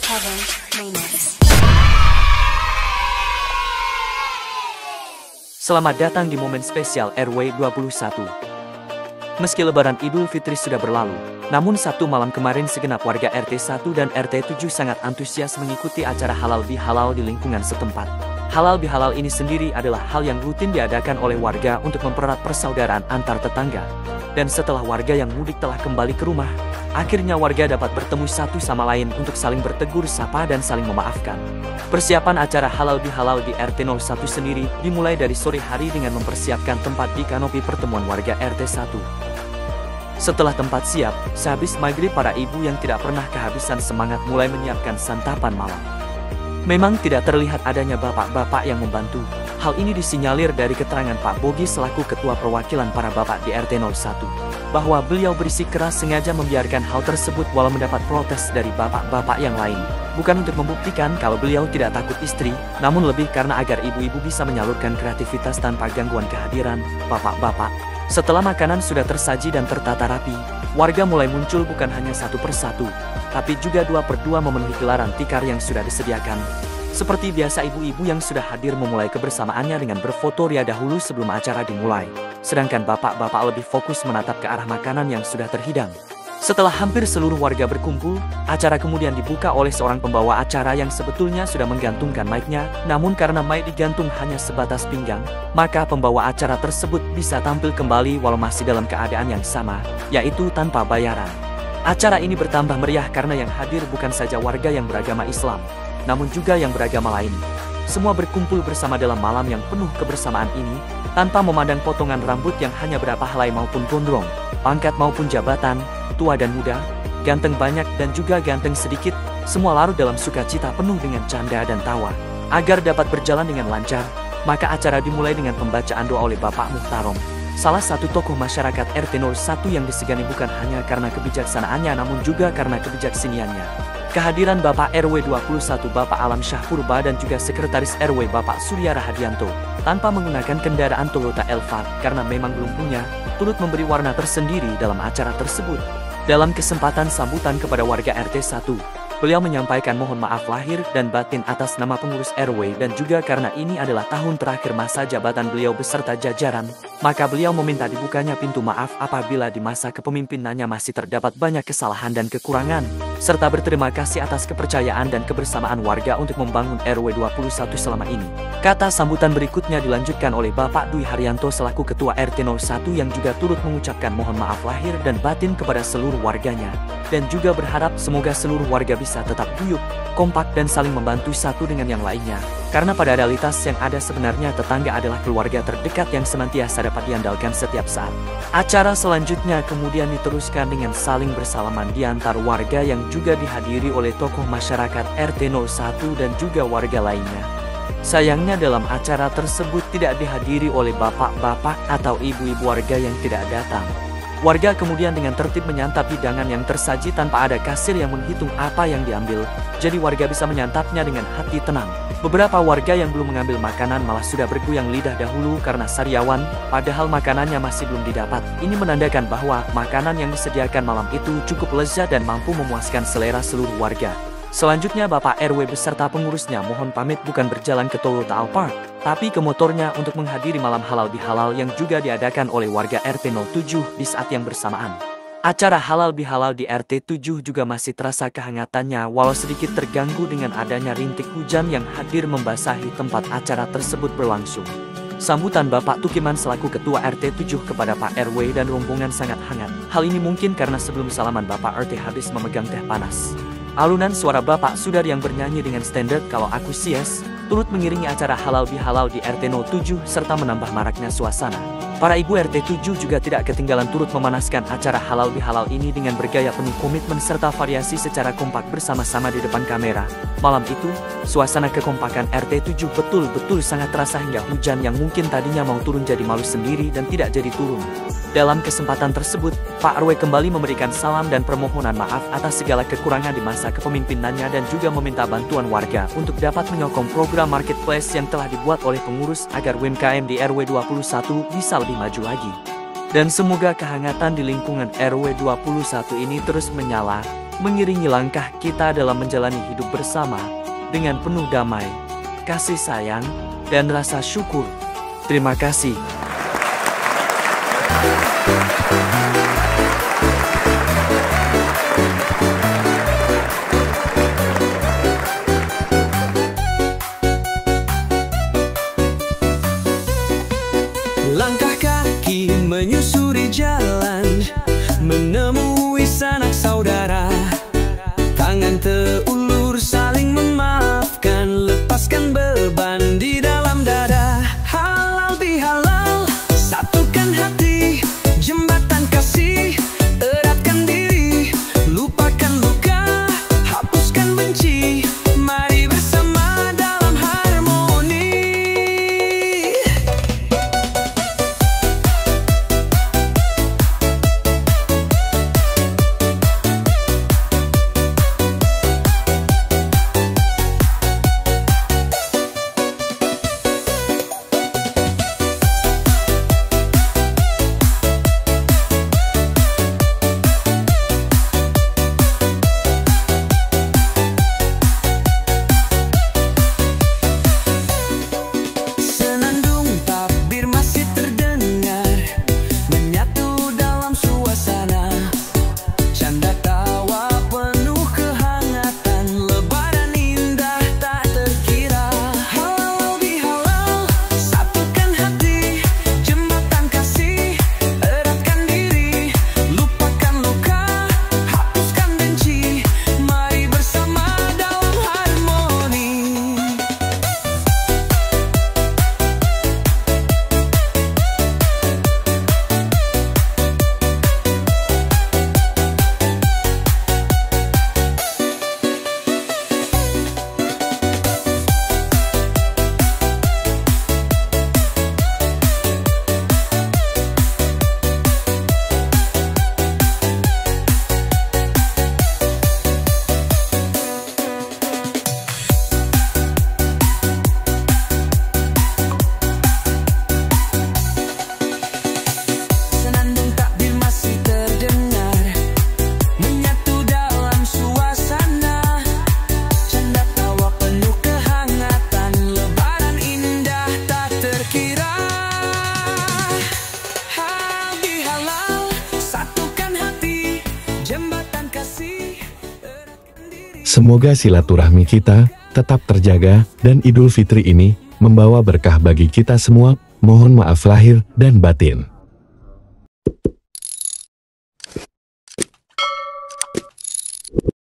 Kevin Remix. Selamat datang di momen spesial RW 21. Meski Lebaran Idul Fitri sudah berlalu, namun Sabtu malam kemarin segenap warga RT 1 dan RT 7 sangat antusias mengikuti acara halal bihalal di lingkungan setempat. Halal bihalal ini sendiri adalah hal yang rutin diadakan oleh warga untuk mempererat persaudaraan antar tetangga. Dan setelah warga yang mudik telah kembali ke rumah, akhirnya warga dapat bertemu satu sama lain untuk saling bertegur sapa dan saling memaafkan. Persiapan acara halal bihalal di RT 01 sendiri dimulai dari sore hari dengan mempersiapkan tempat di kanopi pertemuan warga RT 1. Setelah tempat siap, sehabis maghrib para ibu yang tidak pernah kehabisan semangat mulai menyiapkan santapan malam. Memang tidak terlihat adanya bapak-bapak yang membantu. Hal ini disinyalir dari keterangan Pak Bogi selaku ketua perwakilan para bapak di RT 01, bahwa beliau bersikeras sengaja membiarkan hal tersebut walau mendapat protes dari bapak-bapak yang lain. Bukan untuk membuktikan kalau beliau tidak takut istri, namun lebih karena agar ibu-ibu bisa menyalurkan kreativitas tanpa gangguan kehadiran bapak-bapak. Setelah makanan sudah tersaji dan tertata rapi, warga mulai muncul bukan hanya satu persatu, tapi juga dua per dua memenuhi gelaran tikar yang sudah disediakan. Seperti biasa ibu-ibu yang sudah hadir memulai kebersamaannya dengan berfoto ria dahulu sebelum acara dimulai. Sedangkan bapak-bapak lebih fokus menatap ke arah makanan yang sudah terhidang. Setelah hampir seluruh warga berkumpul, acara kemudian dibuka oleh seorang pembawa acara yang sebetulnya sudah menggantungkan mic-nya, namun karena mic digantung hanya sebatas pinggang, maka pembawa acara tersebut bisa tampil kembali walau masih dalam keadaan yang sama, yaitu tanpa bayaran. Acara ini bertambah meriah karena yang hadir bukan saja warga yang beragama Islam, namun juga yang beragama lain. Semua berkumpul bersama dalam malam yang penuh kebersamaan ini, tanpa memandang potongan rambut yang hanya berapa helai maupun gondrong, pangkat maupun jabatan, tua dan muda, ganteng banyak dan juga ganteng sedikit, semua larut dalam sukacita penuh dengan canda dan tawa. Agar dapat berjalan dengan lancar, maka acara dimulai dengan pembacaan doa oleh Bapak Muhtarom, salah satu tokoh masyarakat RT 01 yang disegani bukan hanya karena kebijaksanaannya namun juga karena kebijaksiniannya. Kehadiran Bapak RW 21 Bapak Alam Syah Purba dan juga Sekretaris RW Bapak Surya Rahadianto, tanpa menggunakan kendaraan Toyota Elva karena memang belum punya, turut memberi warna tersendiri dalam acara tersebut. Dalam kesempatan sambutan kepada warga RT 1, beliau menyampaikan mohon maaf lahir dan batin atas nama pengurus RW dan juga karena ini adalah tahun terakhir masa jabatan beliau beserta jajaran, maka beliau meminta dibukanya pintu maaf apabila di masa kepemimpinannya masih terdapat banyak kesalahan dan kekurangan, serta berterima kasih atas kepercayaan dan kebersamaan warga untuk membangun RW 21 selama ini. Kata sambutan berikutnya dilanjutkan oleh Bapak Dwi Haryanto selaku Ketua RT 01 yang juga turut mengucapkan mohon maaf lahir dan batin kepada seluruh warganya, dan juga berharap semoga seluruh warga bisa tetap guyup, kompak dan saling membantu satu dengan yang lainnya. Karena pada realitas yang ada sebenarnya tetangga adalah keluarga terdekat yang senantiasa dapat diandalkan setiap saat. Acara selanjutnya kemudian diteruskan dengan saling bersalaman di antar warga yang juga dihadiri oleh tokoh masyarakat RT 01 dan juga warga lainnya. Sayangnya dalam acara tersebut tidak dihadiri oleh bapak-bapak atau ibu-ibu warga yang tidak datang. Warga kemudian dengan tertib menyantap hidangan yang tersaji tanpa ada kasir yang menghitung apa yang diambil, jadi warga bisa menyantapnya dengan hati tenang. Beberapa warga yang belum mengambil makanan malah sudah bergoyang lidah dahulu karena sariawan, padahal makanannya masih belum didapat. Ini menandakan bahwa makanan yang disediakan malam itu cukup lezat dan mampu memuaskan selera seluruh warga. Selanjutnya Bapak RW beserta pengurusnya mohon pamit bukan berjalan ke Toyota Alphard, tapi ke motornya untuk menghadiri malam halal bihalal yang juga diadakan oleh warga RT 07 di saat yang bersamaan. Acara halal bihalal di RT 7 juga masih terasa kehangatannya walau sedikit terganggu dengan adanya rintik hujan yang hadir membasahi tempat acara tersebut berlangsung. Sambutan Bapak Tukiman selaku Ketua RT 7 kepada Pak RW dan rombongan sangat hangat. Hal ini mungkin karena sebelum salaman Bapak RT habis memegang teh panas. Alunan suara Bapak Sudar yang bernyanyi dengan standar kalau aku sies, turut mengiringi acara halal bihalal di RT 07 serta menambah maraknya suasana. Para ibu RT 7 juga tidak ketinggalan turut memanaskan acara halal bihalal ini dengan bergaya penuh komitmen serta variasi secara kompak bersama-sama di depan kamera. Malam itu, suasana kekompakan RT 7 betul-betul sangat terasa hingga hujan yang mungkin tadinya mau turun jadi malu sendiri dan tidak jadi turun. Dalam kesempatan tersebut, Pak RW kembali memberikan salam dan permohonan maaf atas segala kekurangan di masa kepemimpinannya dan juga meminta bantuan warga untuk dapat menyokong program marketplace yang telah dibuat oleh pengurus agar UMKM di RW 21 bisa lebih maju lagi. Dan semoga kehangatan di lingkungan RW 21 ini terus menyala, mengiringi langkah kita dalam menjalani hidup bersama dengan penuh damai, kasih sayang, dan rasa syukur. Terima kasih. Langkah kaki menyusuri jalan, menemui sanak saudara. Tangan terulur saling memaafkan, lepaskan beban di dalam dada. Halal bihalal, satukan hati, jembatan kasih, eratkan diri, lupakan luka, hapuskan benci. Mari bersama dalam harmoni. Semoga silaturahmi kita tetap terjaga dan Idul Fitri ini membawa berkah bagi kita semua. Mohon maaf lahir dan batin.